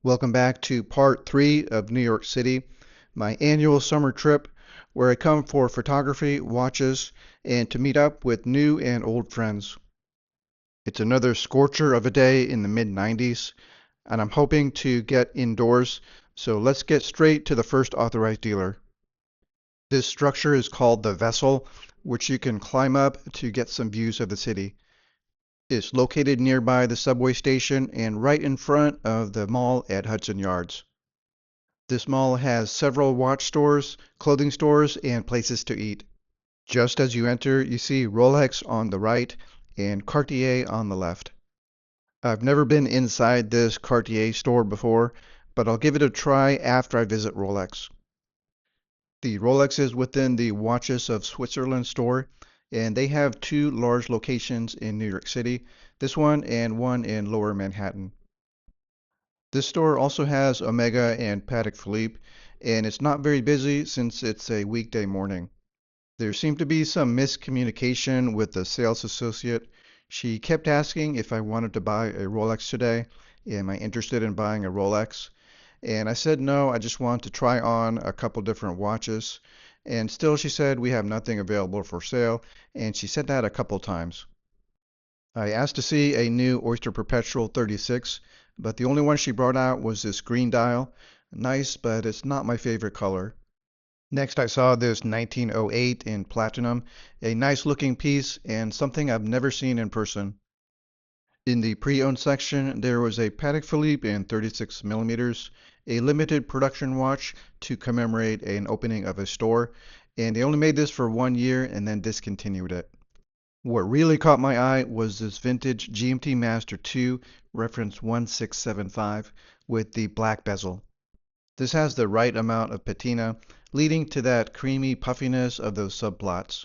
Welcome back to part 3 of New York City, my annual summer trip where I come for photography, watches, and to meet up with new and old friends. It's another scorcher of a day in the mid 90s, and I'm hoping to get indoors, so let's get straight to the first authorized dealer. This structure is called the Vessel, which you can climb up to get some views of the city. It's located nearby the subway station and right in front of the mall at Hudson Yards. This mall has several watch stores, clothing stores, and places to eat. Just as you enter, you see Rolex on the right and Cartier on the left. I've never been inside this Cartier store before, but I'll give it a try after I visit Rolex. The Rolex is within the Watches of Switzerland store, and they have two large locations in New York City, this one and one in Lower Manhattan. This store also has Omega and Patek Philippe, and it's not very busy since it's a weekday morning. There seemed to be some miscommunication with the sales associate. She kept asking if I wanted to buy a Rolex today. Am I interested in buying a Rolex? And I said no, I just want to try on a couple different watches. And still she said we have nothing available for sale, and she said that a couple times. I asked to see a new Oyster Perpetual 36, but the only one she brought out was this green dial. Nice, but it's not my favorite color. Next I saw this 1908 in platinum, a nice looking piece and something I've never seen in person. In the pre-owned section, there was a Patek Philippe in 36 millimeters, a limited production watch to commemorate an opening of a store, and they only made this for 1 year and then discontinued it. What really caught my eye was this vintage GMT Master 2, reference 1675, with the black bezel. This has the right amount of patina, leading to that creamy puffiness of those subplots.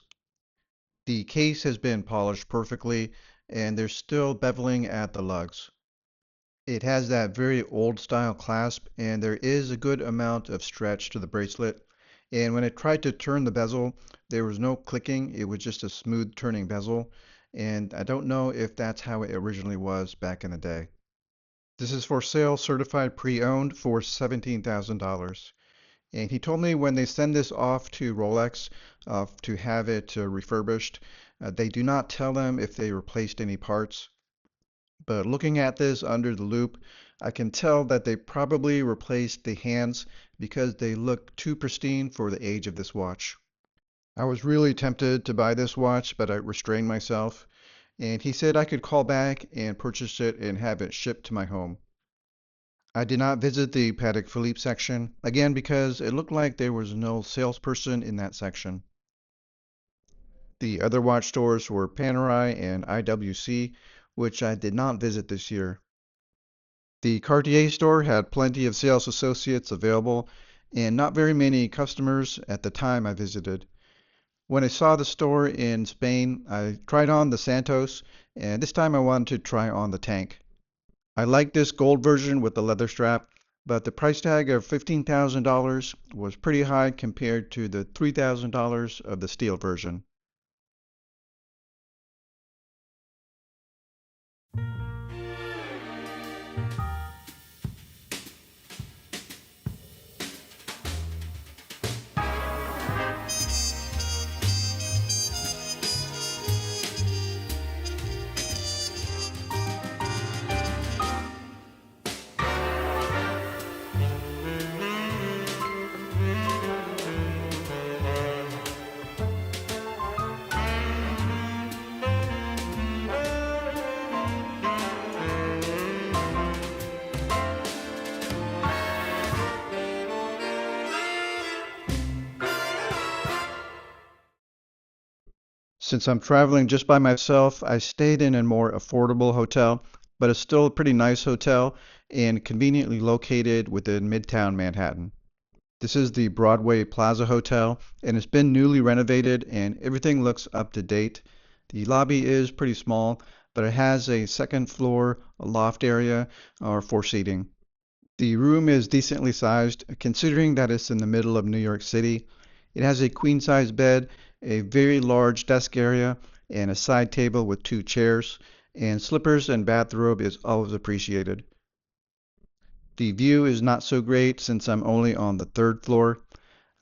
The case has been polished perfectly, and there's still beveling at the lugs. It has that very old style clasp, and there is a good amount of stretch to the bracelet. And when I tried to turn the bezel, there was no clicking, it was just a smooth turning bezel. And I don't know if that's how it originally was back in the day. This is for sale certified pre-owned for $17,000. And he told me when they send this off to Rolex to have it refurbished, they do not tell them if they replaced any parts. But looking at this under the loupe, I can tell that they probably replaced the hands because they look too pristine for the age of this watch. I was really tempted to buy this watch, but I restrained myself, and he said I could call back and purchase it and have it shipped to my home. I did not visit the Patek Philippe section, again because it looked like there was no salesperson in that section. The other watch stores were Panerai and IWC, which I did not visit this year. The Cartier store had plenty of sales associates available and not very many customers at the time I visited. When I saw the store in Spain, I tried on the Santos, and this time I wanted to try on the Tank. I like this gold version with the leather strap, but the price tag of $15,000 was pretty high compared to the $3,000 of the steel version. Since I'm traveling just by myself, I stayed in a more affordable hotel, but it's still a pretty nice hotel and conveniently located within Midtown Manhattan. This is the Broadway Plaza Hotel, and it's been newly renovated and everything looks up to date. The lobby is pretty small, but it has a second floor, a loft area, for seating. The room is decently sized, considering that it's in the middle of New York City. It has a queen-size bed, a very large desk area, and a side table with two chairs, and slippers and bathrobe is always appreciated. The view is not so great since I'm only on the third floor.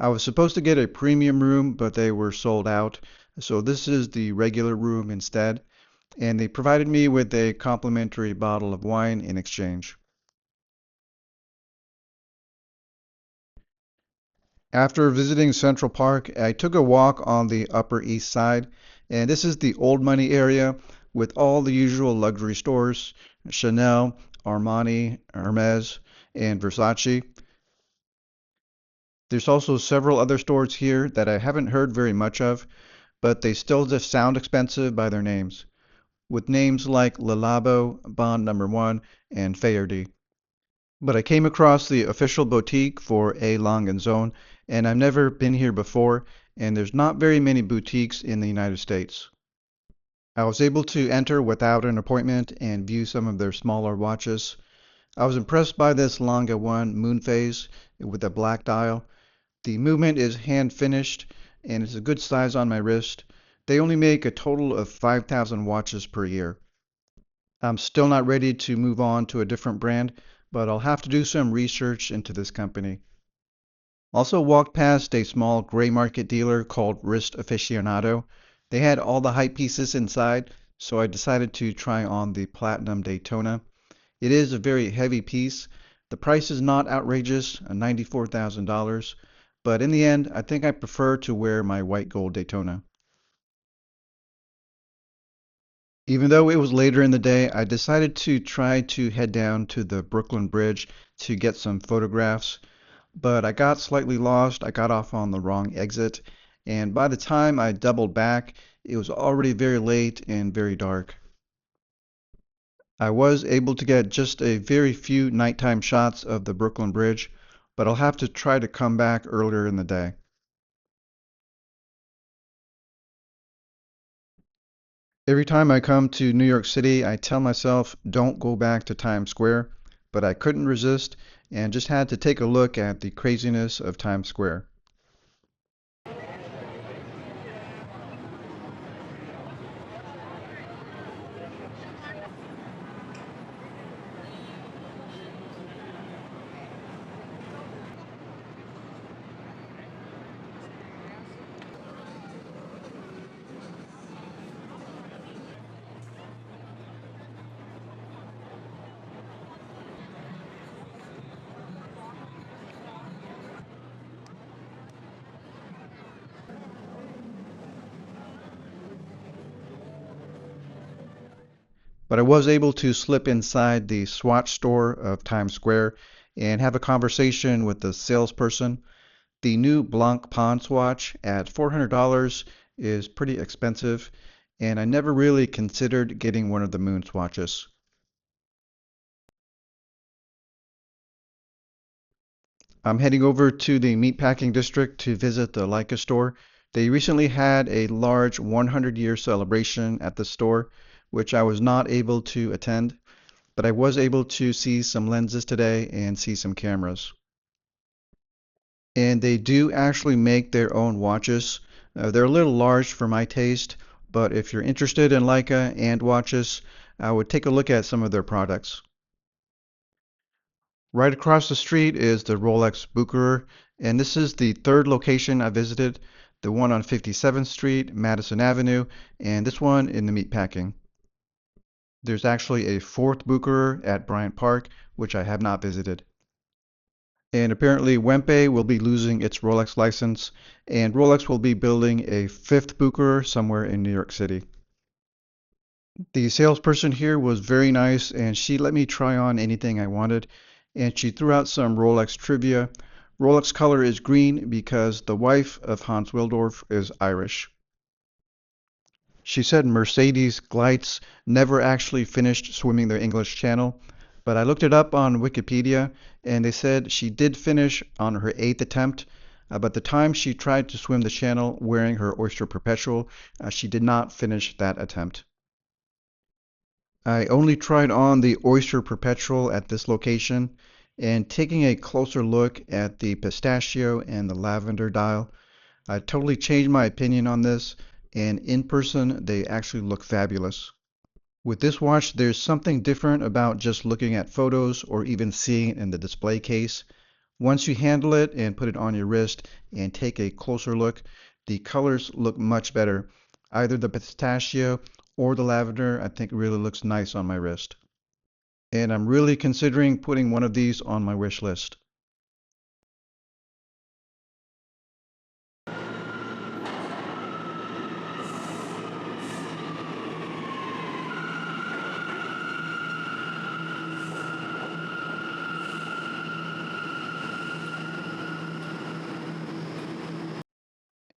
I was supposed to get a premium room, but they were sold out, so this is the regular room instead, and they provided me with a complimentary bottle of wine in exchange. After visiting Central Park, I took a walk on the Upper East Side, and this is the old money area with all the usual luxury stores, Chanel, Armani, Hermes, and Versace. There's also several other stores here that I haven't heard very much of, but they still just sound expensive by their names, with names like Le Labo, Bond Number One, and Faherty. But I came across the official boutique for A. Lang and Zone, and I've never been here before, and there's not very many boutiques in the United States. I was able to enter without an appointment and view some of their smaller watches. I was impressed by this Lange 1 moon phase with a black dial. The movement is hand finished and it's a good size on my wrist. They only make a total of 5,000 watches per year. I'm still not ready to move on to a different brand, but I'll have to do some research into this company. Also walked past a small gray market dealer called Wrist Aficionado. They had all the hype pieces inside, so I decided to try on the Platinum Daytona. It is a very heavy piece. The price is not outrageous, $94,000, but in the end, I think I prefer to wear my white gold Daytona. Even though it was later in the day, I decided to try to head down to the Brooklyn Bridge to get some photographs, but I got slightly lost. I got off on the wrong exit, and by the time I doubled back, it was already very late and very dark. I was able to get just a very few nighttime shots of the Brooklyn Bridge, but I'll have to try to come back earlier in the day. Every time I come to New York City, I tell myself don't go back to Times Square, but I couldn't resist and just had to take a look at the craziness of Times Square. But I was able to slip inside the Swatch store of Times Square and have a conversation with the salesperson. The new Blanc Pawn watch at $400 is pretty expensive, and I never really considered getting one of the Moon swatches. I'm heading over to the Meatpacking District to visit the Leica store. They recently had a large 100-year celebration at the store, which I was not able to attend, but I was able to see some lenses today and see some cameras. And they do actually make their own watches. They're a little large for my taste, but if you're interested in Leica and watches, I would take a look at some of their products. Right across the street is the Rolex Bucherer, and this is the third location I visited, the one on 57th Street, Madison Avenue, and this one in the Meatpacking. There's actually a fourth Bucherer at Bryant Park, which I have not visited. And apparently Wempe will be losing its Rolex license, and Rolex will be building a fifth Bucherer somewhere in New York City. The salesperson here was very nice, and she let me try on anything I wanted, and she threw out some Rolex trivia. Rolex color is green because the wife of Hans Willdorf is Irish. She said Mercedes Gleitz never actually finished swimming the English Channel, but I looked it up on Wikipedia and they said she did finish on her eighth attempt, but the time she tried to swim the channel wearing her Oyster Perpetual, she did not finish that attempt. I only tried on the Oyster Perpetual at this location, and taking a closer look at the pistachio and the lavender dial, I totally changed my opinion on this, and in person they actually look fabulous. With this watch, there's something different about just looking at photos or even seeing it in the display case. Once you handle it and put it on your wrist and take a closer look, the colors look much better. Either the pistachio or the lavender, I think really looks nice on my wrist. And I'm really considering putting one of these on my wish list.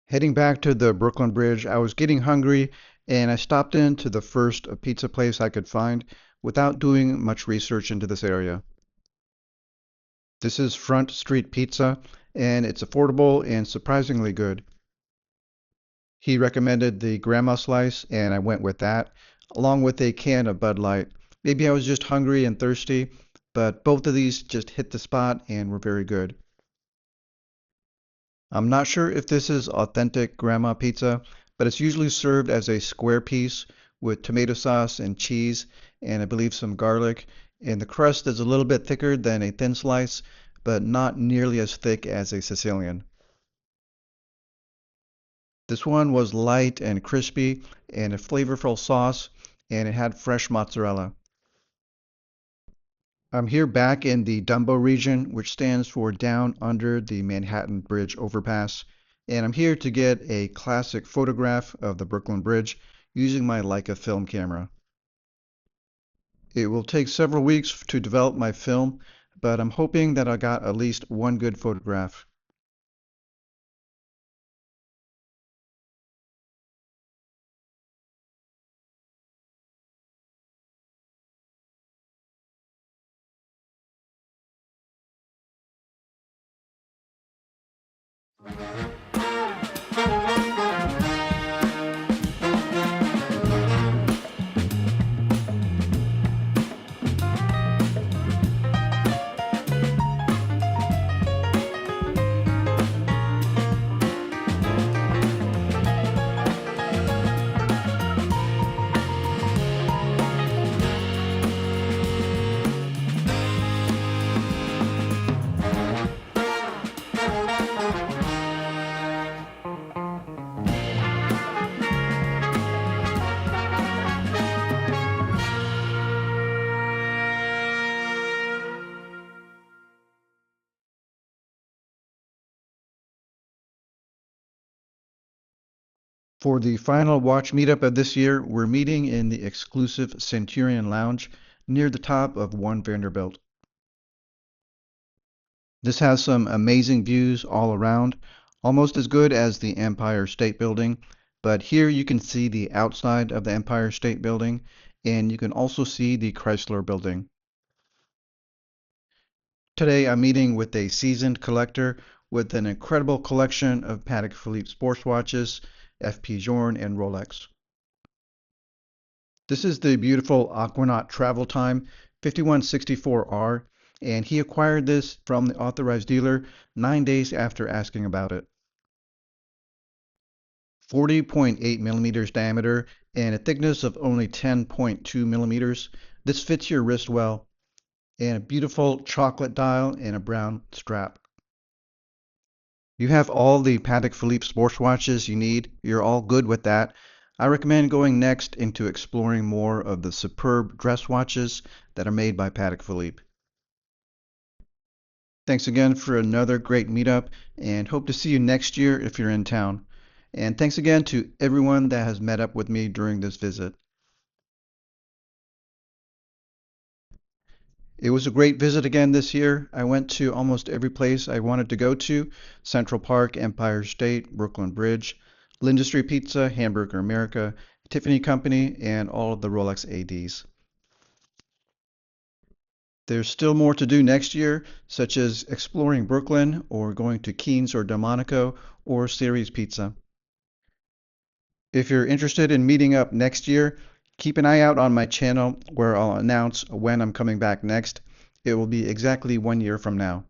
Heading back to the Brooklyn Bridge, I was getting hungry and I stopped into the first pizza place I could find without doing much research into this area. This is Front Street Pizza and it's affordable and surprisingly good. He recommended the grandma slice and I went with that, along with a can of Bud Light. Maybe I was just hungry and thirsty, but both of these just hit the spot and were very good. I'm not sure if this is authentic grandma pizza, but it's usually served as a square piece with tomato sauce and cheese and I believe some garlic. And the crust is a little bit thicker than a thin slice, but not nearly as thick as a Sicilian. This one was light and crispy and a flavorful sauce, and it had fresh mozzarella. I'm here back in the Dumbo region, which stands for down under the Manhattan Bridge overpass, and I'm here to get a classic photograph of the Brooklyn Bridge using my Leica film camera. It will take several weeks to develop my film, but I'm hoping that I got at least one good photograph. For the final watch meetup of this year, we're meeting in the exclusive Centurion Lounge near the top of One Vanderbilt. This has some amazing views all around, almost as good as the Empire State Building, but here you can see the outside of the Empire State Building and you can also see the Chrysler Building. Today I'm meeting with a seasoned collector with an incredible collection of Patek Philippe sports watches, FP Journe, and Rolex. This is the beautiful Aquanaut Travel Time 5164R, and he acquired this from the authorized dealer 9 days after asking about it. 40.8 millimeters diameter and a thickness of only 10.2 millimeters. This fits your wrist well. And a beautiful chocolate dial and a brown strap. You have all the Patek Philippe sports watches you need. You're all good with that. I recommend going next into exploring more of the superb dress watches that are made by Patek Philippe. Thanks again for another great meetup and hope to see you next year if you're in town. And thanks again to everyone that has met up with me during this visit. It was a great visit again this year. I went to almost every place I wanted to go to: Central Park, Empire State, Brooklyn Bridge, Lindustry Pizza, Hamburger America, Tiffany Company, and all of the Rolex ADs. There's still more to do next year, such as exploring Brooklyn or going to Keen's or Delmonico or Series Pizza. If you're interested in meeting up next year, keep an eye out on my channel where I'll announce when I'm coming back next. It will be exactly 1 year from now.